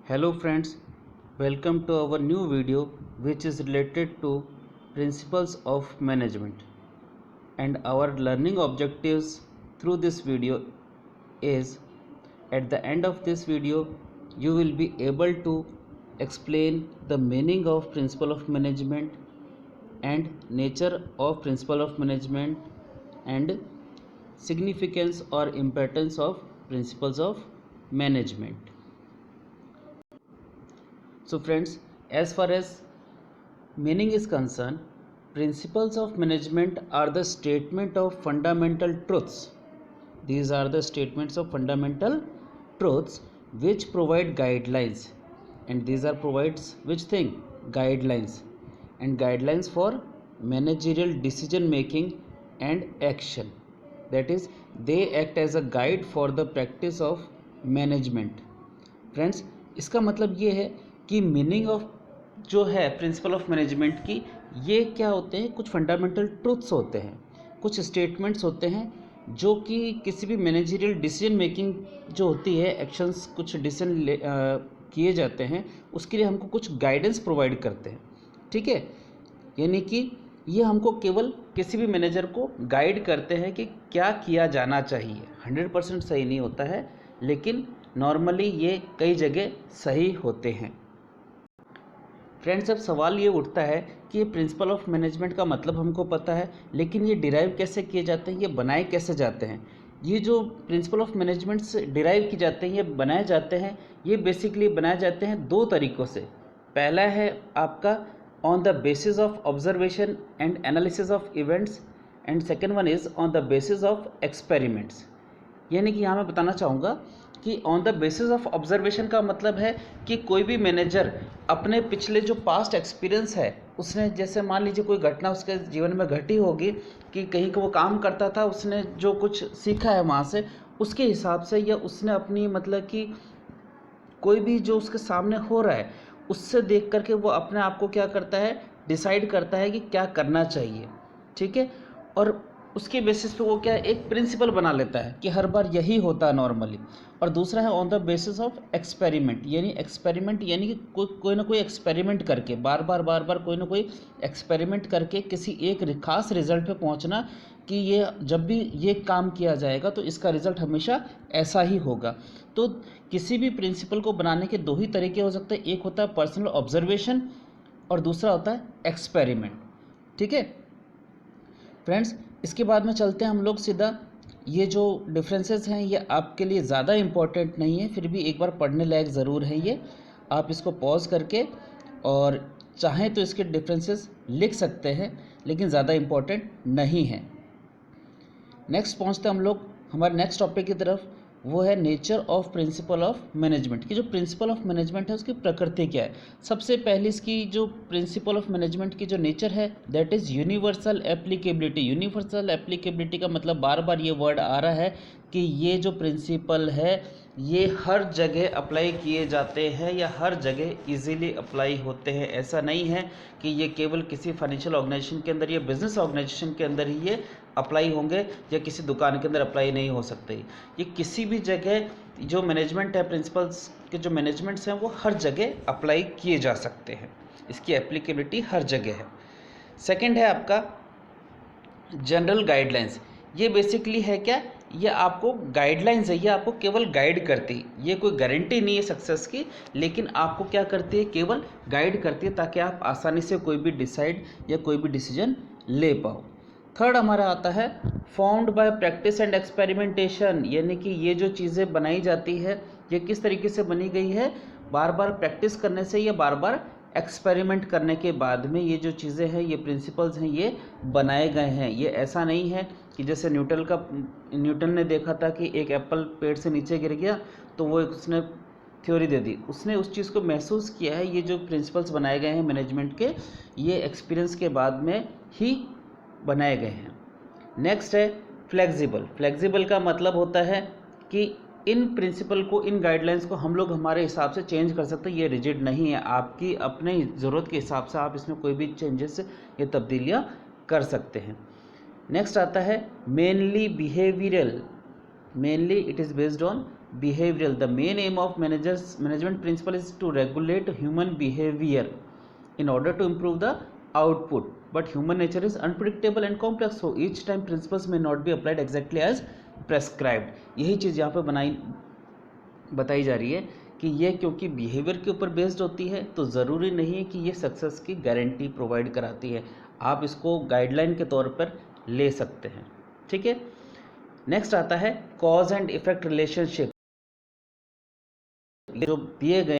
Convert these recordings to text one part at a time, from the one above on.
Hello friends, welcome to our new video which is related to principles of management, and our learning objectives through this video is at the end of this video you will be able to explain the meaning of principle of management and nature of principle of management and significance or importance of principles of management. So friends, as far as meaning is concerned, principles of management are the statement of fundamental truths. These are the statements of fundamental truths which provide guidelines, and these are provides which thing? Guidelines, and guidelines for managerial decision making and action. That is, they act as a guide for the practice of management. Friends, इसका मतलब ये है कि meaning of जो है principle of management की, ये क्या होते हैं? कुछ फंडामेंटल ट्रूथ्स होते हैं, कुछ स्टेटमेंट्स होते हैं जो कि किसी भी मैनेजरियल डिसीजन मेकिंग जो होती है, एक्शंस कुछ डिसीजन किए जाते हैं, उसके लिए हमको कुछ गाइडेंस प्रोवाइड करते हैं। ठीक है, यानी कि ये हमको केवल किसी भी मैनेजर को गाइड करते हैं कि क्या किया जाना चाहिए। 100% सही नहीं होता है, लेकिन नॉर्मली ये कई जगह सही होते हैं। फ्रेंड्स, अब सवाल ये उठता है कि ये प्रिंसिपल ऑफ मैनेजमेंट का मतलब हमको पता है, लेकिन ये डिराइव कैसे किए जाते हैं, ये बनाए कैसे जाते हैं? ये जो प्रिंसिपल ऑफ मैनेजमेंट से डिराइव किए जाते हैं, ये बनाए जाते हैं, ये बेसिकली बनाए जाते हैं दो तरीक़ों से। पहला है आपका on the basis of observation and analysis of events, and second one is on the basis of experiments. यानी कि यहाँ मैं बताना चाहूँगा कि on the basis of observation का मतलब है कि कोई भी मैनेजर अपने पिछले जो पास्ट एक्सपीरियंस है, उसने जैसे मान लीजिए कोई घटना उसके जीवन में घटी होगी कि कहीं को वो काम करता था, उसने जो कुछ सीखा है वहाँ से, उसके हिसाब से, या उसने अपनी मतलब कि कोई भी जो उसके सामने हो रहा है उससे देख करके वो अपने आप को क्या करता है, डिसाइड करता है कि क्या करना चाहिए। ठीक है, और उसके बेसिस पे वो क्या एक प्रिंसिपल बना लेता है कि हर बार यही होता है नॉर्मली। और दूसरा है on the basis of experiment, यानी एक्सपेरिमेंट यानी कि कोई ना कोई एक्सपेरिमेंट करके बार बार कोई ना कोई एक्सपेरिमेंट करके किसी एक खास रिजल्ट पे पहुंचना कि ये जब भी ये काम किया जाएगा तो इसका रिजल्ट हमेशा ऐसा ही होगा। तो किसी भी प्रिंसिपल को बनाने के दो ही तरीके हो सकते हैं, एक होता है पर्सनल ऑब्जर्वेशन और दूसरा होता है एक्सपेरिमेंट। ठीक है फ्रेंड्स, इसके बाद में चलते हैं हम लोग सीधा। ये जो डिफरेंसेस हैं ये आपके लिए ज़्यादा इम्पोर्टेंट नहीं है, फिर भी एक बार पढ़ने लायक ज़रूर है ये। आप इसको पॉज करके और चाहें तो इसके डिफरेंसेस लिख सकते हैं, लेकिन ज़्यादा इम्पोर्टेंट नहीं है। नेक्स्ट पहुंचते हम लोग हमारे नेक्स्ट टॉपिक की तरफ, वो है nature of principal of management की। जो प्रिंसिपल ऑफ मैनेजमेंट है उसकी प्रकृति क्या है? सबसे पहले इसकी जो प्रिंसिपल ऑफ मैनेजमेंट की जो नेचर है, that is universal applicability. Universal applicability का मतलब बार बार ये वर्ड आ रहा है कि ये जो प्रिंसिपल है ये हर जगह अप्लाई किए जाते हैं या हर जगह इजीली अप्लाई होते हैं। ऐसा नहीं है कि ये केवल किसी फाइनेंशियल ऑर्गेनाइजेशन के अंदर या बिजनेस ऑर्गेनाइजेशन के अंदर ही ये अप्लाई होंगे या किसी दुकान के अंदर अप्लाई नहीं हो सकते। ये किसी भी जगह जो मैनेजमेंट है, प्रिंसिपल्स के जो मैनेजमेंट्स हैं वो हर जगह अप्लाई किए जा सकते हैं, इसकी एप्लीकेबिलिटी हर जगह है। सेकंड है आपका जनरल गाइडलाइंस। ये बेसिकली है क्या? ये आपको गाइडलाइंस है, ये आपको केवल गाइड करती है। ये कोई गारंटी नहीं है सक्सेस की, लेकिन आपको क्या करती है, केवल गाइड करती है ताकि आप आसानी से कोई भी डिसाइड या कोई भी डिसीजन ले पाओ। थर्ड हमारा आता है found by practice and experimentation, यानी कि ये जो चीज़ें बनाई जाती है ये किस तरीके से बनी गई है? बार बार प्रैक्टिस करने से या बार बार एक्सपेरिमेंट करने के बाद में ये जो चीज़ें हैं, ये प्रिंसिपल्स हैं, ये बनाए गए हैं। ये ऐसा नहीं है कि जैसे न्यूटन ने देखा था कि एक एप्पल पेड़ से नीचे गिर गया तो वो उसने थ्योरी दे दी, उसने उस चीज़ को महसूस किया है। ये जो प्रिंसिपल्स बनाए गए हैं मैनेजमेंट के, ये एक्सपीरियंस के बाद में ही बनाए गए हैं। नेक्स्ट है फ्लेक्सिबल। फ्लेक्सिबल का मतलब होता है कि इन प्रिंसिपल को, इन गाइडलाइंस को हम लोग हमारे हिसाब से चेंज कर सकते हैं। ये रिजिड नहीं है, आपकी अपने ज़रूरत के हिसाब से आप इसमें कोई भी चेंजेस या तब्दीलियाँ कर सकते हैं। नेक्स्ट आता है mainly behavioural. Mainly it is based on behavioral. The main aim of management principle is to regulate human behavior in order to improve the output, but human nature is unpredictable and complex, so each time principles may not be applied exactly as prescribed. यही चीज़ यहाँ पे बताई जा रही है कि ये क्योंकि बिहेवियर के ऊपर बेस्ड होती है तो ज़रूरी नहीं है कि ये सक्सेस की गारंटी प्रोवाइड कराती है, आप इसको गाइडलाइन के तौर पर ले सकते हैं। ठीक है, नेक्स्ट आता है कॉज एंड इफेक्ट रिलेशनशिप। जो दिए गए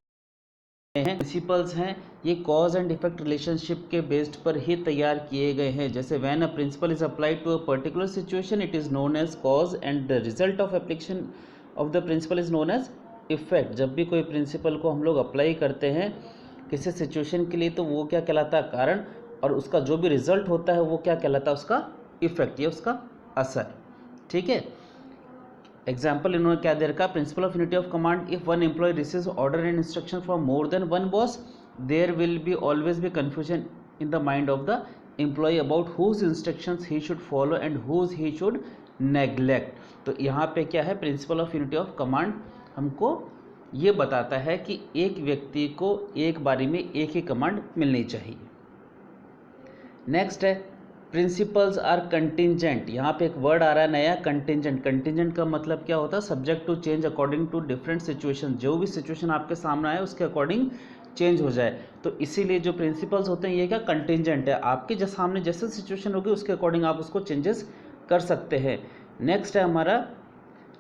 हैं प्रिंसिपल्स हैं, ये कॉज एंड इफेक्ट रिलेशनशिप के बेस्ड पर ही तैयार किए गए हैं। जैसे when a principle is applied to a particular situation it is known as cause and the result of application of the principle is known as effect. जब भी कोई प्रिंसिपल को हम लोग अप्लाई करते हैं किसी सिचुएशन के लिए तो वो क्या कहलाता है, कारण, और उसका जो भी रिजल्ट होता है वो क्या कहलाता है, उसका इफेक्ट, ये उसका असर। ठीक है, एग्जाम्पल इन्होंने क्या दे रखा, principle of unity of command, if one employee receives order and instruction from more than one boss there will be always be confusion in the mind of the employee about whose instructions he should follow and whose he should neglect. तो यहाँ पे क्या है, principle of unity of command हमको ये बताता है कि एक व्यक्ति को एक बारी में एक ही कमांड मिलनी चाहिए। नेक्स्ट है प्रिंसिपल्स आर कंटिंजेंट। यहाँ पे एक वर्ड आ रहा है नया, कंटिंजेंट। कंटिंजेंट का मतलब क्या होता है, subject to change according to different situation. जो भी सिचुएशन आपके सामने आए उसके अकॉर्डिंग चेंज हो जाए, तो इसीलिए जो प्रिंसिपल्स होते हैं ये क्या कंटिंजेंट है, आपके जो सामने जैसे सिचुएशन होगी उसके अकॉर्डिंग आप उसको चेंजेस कर सकते हैं। नेक्स्ट है हमारा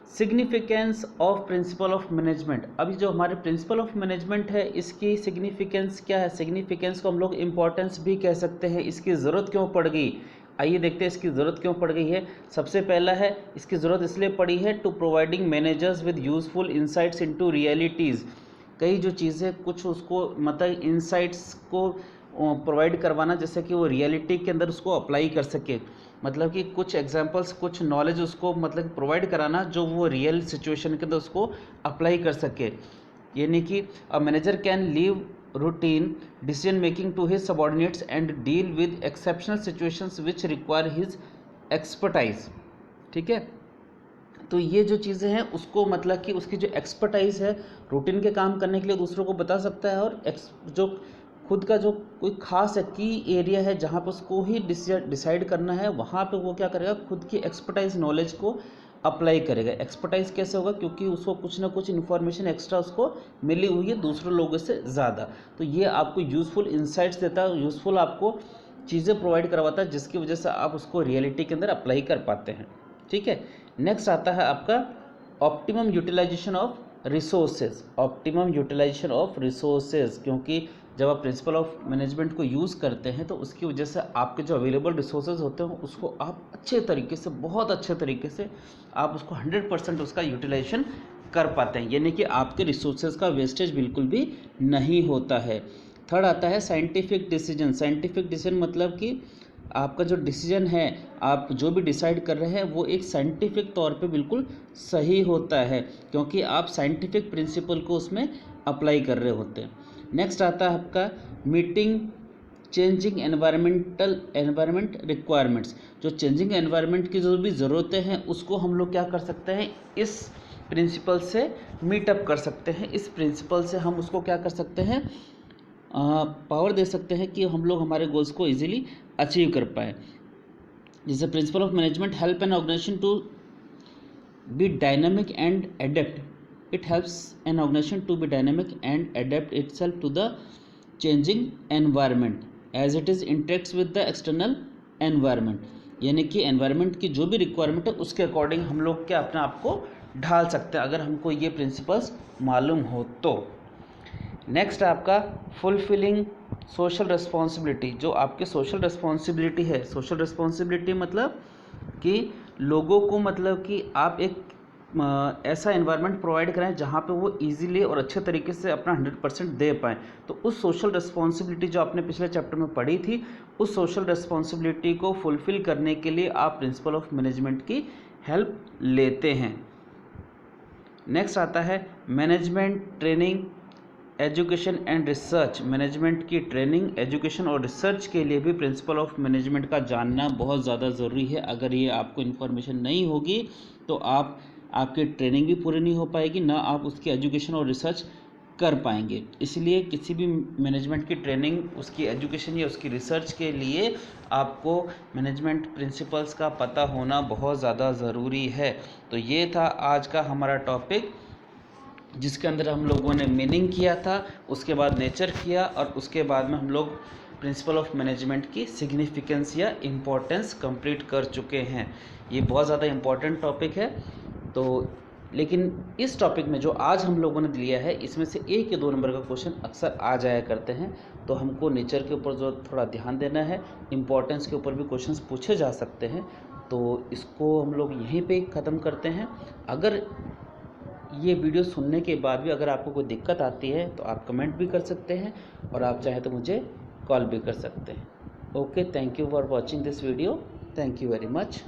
significance of principal of management. अभी जो हमारे प्रिंसिपल ऑफ मैनेजमेंट है इसकी सिग्निफिकेंस क्या है, सिग्निफिकेंस को हम लोग इंपॉर्टेंस भी कह सकते हैं। इसकी ज़रूरत क्यों पड़ गई, आइए देखते हैं इसकी ज़रूरत क्यों पड़ गई है। सबसे पहला है, इसकी ज़रूरत इसलिए पड़ी है to providing managers with useful insights into realities. कई जो चीज़ें कुछ उसको मतलब इंसाइट्स को प्रोवाइड करवाना, जैसे कि वो रियलिटी के अंदर उसको अप्लाई कर सके, मतलब कि कुछ एग्जांपल्स कुछ नॉलेज उसको मतलब प्रोवाइड कराना जो वो रियल सिचुएशन के अंदर उसको अप्लाई कर सके। यानी कि a manager can leave routine decision making to his subordinates and deal with exceptional situations which require his expertise. ठीक है, तो ये जो चीज़ें हैं उसको मतलब कि उसकी जो एक्सपर्टाइज है रूटीन के काम करने के लिए दूसरों को बता सकता है, और जो खुद का जो कोई खास है की एरिया है जहाँ पर उसको ही डिसाइड करना है, वहाँ पे वो क्या करेगा, खुद की एक्सपर्टाइज नॉलेज को अप्लाई करेगा। एक्सपर्टाइज कैसे होगा, क्योंकि उसको कुछ ना कुछ इन्फॉर्मेशन एक्स्ट्रा उसको मिली हुई है दूसरों लोगों से ज़्यादा, तो ये आपको यूज़फुल इंसाइट्स देता है, यूज़फुल आपको चीज़ें प्रोवाइड करवाता है जिसकी वजह से आप उसको रियलिटी के अंदर अप्लाई कर पाते हैं। ठीक है, नेक्स्ट आता है आपका optimum utilization of resources. Optimum utilization of resources, क्योंकि जब आप प्रिंसिपल ऑफ मैनेजमेंट को यूज़ करते हैं तो उसकी वजह से आपके जो अवेलेबल रिसोर्सेज होते हैं उसको आप अच्छे तरीके से, बहुत अच्छे तरीके से आप उसको 100% उसका यूटिलाइजेशन कर पाते हैं, यानी कि आपके रिसोर्सेज का वेस्टेज बिल्कुल भी नहीं होता है। थर्ड आता है साइंटिफिक डिसीजन। साइंटिफिक डिसीजन मतलब कि आपका जो डिसीजन है, आप जो भी डिसाइड कर रहे हैं वो एक साइंटिफिक तौर पे बिल्कुल सही होता है, क्योंकि आप साइंटिफिक प्रिंसिपल को उसमें अप्लाई कर रहे होते हैं। नेक्स्ट आता है आपका मीटिंग चेंजिंग एनवायरमेंट रिक्वायरमेंट्स। जो चेंजिंग एनवायरमेंट की जो भी ज़रूरतें हैं उसको हम लोग क्या कर सकते हैं, इस प्रिंसिपल से मीटअप कर सकते हैं। इस प्रिंसिपल से हम उसको क्या कर सकते हैं, पावर दे सकते हैं कि हम लोग हमारे गोल्स को इजीली अचीव कर पाए। जैसे principle of management help an organization to be dynamic and adapt. It helps an organization to be dynamic and adapt itself to the changing environment as it is interacts with the external environment। यानी कि environment की जो भी requirement है उसके according हम लोग क्या अपने आप को ढाल सकते हैं अगर हमको ये principles मालूम हो तो। नेक्स्ट आपका फुलफिलिंग सोशल रिस्पॉन्सिबिलिटी। जो आपकी सोशल रिस्पॉन्सिबिलिटी है, सोशल रिस्पॉन्सिबिलिटी मतलब कि लोगों को मतलब कि आप एक ऐसा एनवायरनमेंट प्रोवाइड करें जहाँ पे वो इजीली और अच्छे तरीके से अपना 100% दे पाएँ। तो उस सोशल रिस्पॉन्सिबिलिटी जो आपने पिछले चैप्टर में पढ़ी थी, उस सोशल रिस्पॉन्सिबिलिटी को फुलफ़िल करने के लिए आप प्रिंसिपल ऑफ मैनेजमेंट की हेल्प लेते हैं। नेक्स्ट आता है management training education and research. Management की ट्रेनिंग, एजुकेशन और रिसर्च के लिए भी प्रिंसिपल ऑफ मैनेजमेंट का जानना बहुत ज़्यादा ज़रूरी है। अगर ये आपको इन्फॉर्मेशन नहीं होगी तो आप आपकी ट्रेनिंग भी पूरी नहीं हो पाएगी, ना आप उसकी एजुकेशन और रिसर्च कर पाएंगे। इसलिए किसी भी मैनेजमेंट की ट्रेनिंग, उसकी एजुकेशन या उसकी रिसर्च के लिए आपको मैनेजमेंट प्रिंसिपल्स का पता होना बहुत ज़्यादा ज़रूरी है। तो ये था आज का हमारा टॉपिक, जिसके अंदर हम लोगों ने मीनिंग किया था, उसके बाद नेचर किया, और उसके बाद में हम लोग प्रिंसिपल ऑफ मैनेजमेंट की सिग्निफिकेंस या इम्पोर्टेंस कंप्लीट कर चुके हैं। ये बहुत ज़्यादा इम्पोर्टेंट टॉपिक है। तो लेकिन इस टॉपिक में जो आज हम लोगों ने लिया है, इसमें से 1 या 2 नंबर का क्वेश्चन अक्सर आ जाया करते हैं। तो हमको नेचर के ऊपर जो थोड़ा ध्यान देना है, इम्पोर्टेंस के ऊपर भी क्वेश्चंस पूछे जा सकते हैं। तो इसको हम लोग यहीं पे ख़त्म करते हैं। अगर ये वीडियो सुनने के बाद भी अगर आपको कोई दिक्कत आती है तो आप कमेंट भी कर सकते हैं, और आप चाहें तो मुझे कॉल भी कर सकते हैं। Okay, thank you for watching this video. Thank you very much.